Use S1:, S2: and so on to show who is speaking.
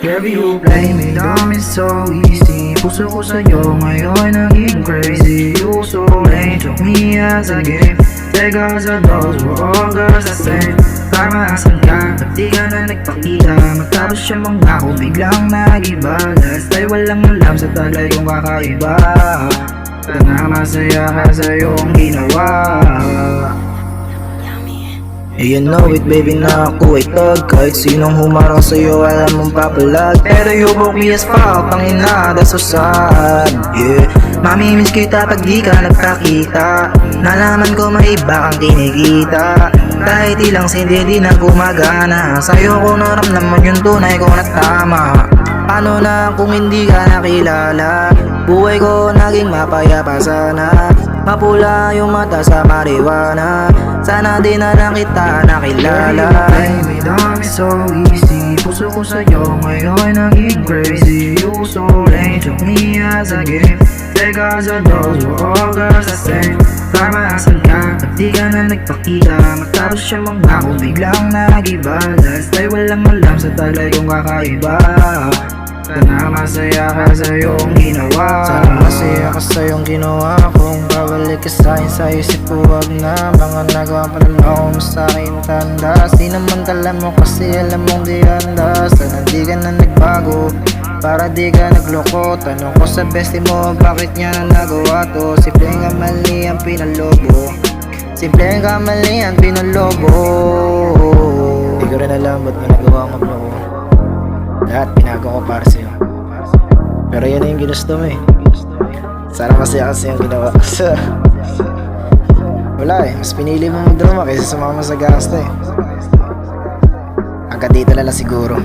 S1: Every you play me dumb is so easy. Puso ko sa'yo ngayon naging crazy. You so lame, took me as a game. Teka sa dolls, we're all girls the same. Karma asan ka, ba't di ka na nagpakita? Matapos siya mangako, biglang nag-iba. Last ay walang alam sa taglay kong kakaiba. Sana masaya ka sa iyong ginawa.
S2: You know it baby na ako ay tag. Kahit sinong humarang sa'yo alam mong papalag. Pero you broke me as fuck, tangina, that's so sad. Yeah, mamimiss kita pag di ka nagpakita. Nalaman ko may iba kang kinikita. Kahit ilang sindi di na gumagana. Sa'yo ko naramdaman yung tunay ko na tama. Paano na kung hindi ka nakilala? Buhay ko naging mapayapa sana. Mapula yung mata sa marijuana. Sana di na lang kita nakilala.
S1: Baby, dami so easy. Puso ko sa'yo ngayon naging crazy. You so lame, took me as a game. Teka sa dolls, we're all girls the same. Karma asan ka, ba't di ka na nagpakita? Matapos siya mangako, biglang nag-iba. Last ay walang alam sa taglay kong kakaiba. Sana masaya ka sa iyong ginawa.
S2: Sana masaya ka sa iyong ginawa. Kung babalik ka sa'kin sa isip ko, wag na. Mga nagawa pa naman ako mo sa'kin tandas. Di naman tala mo kasi alam mong di handa. Sana di ka na nagbago, para di ka nagloko. Tanong ko sa bestie mo, bakit niya na nagawa to? Simpleng kamali ang pinalobo. Simpleng kamali ang pinalobo. Di ko rin alam ba't may nagawa ang magloko. Lahat ginagawa ko para sa'yo. Pero yan na yung ginusto mo eh. Sana masaya kasi yung ginawa. Wala eh, mas pinili mo magdrama kaysa sumama sa gasto eh. Hanggang dito na lang siguro.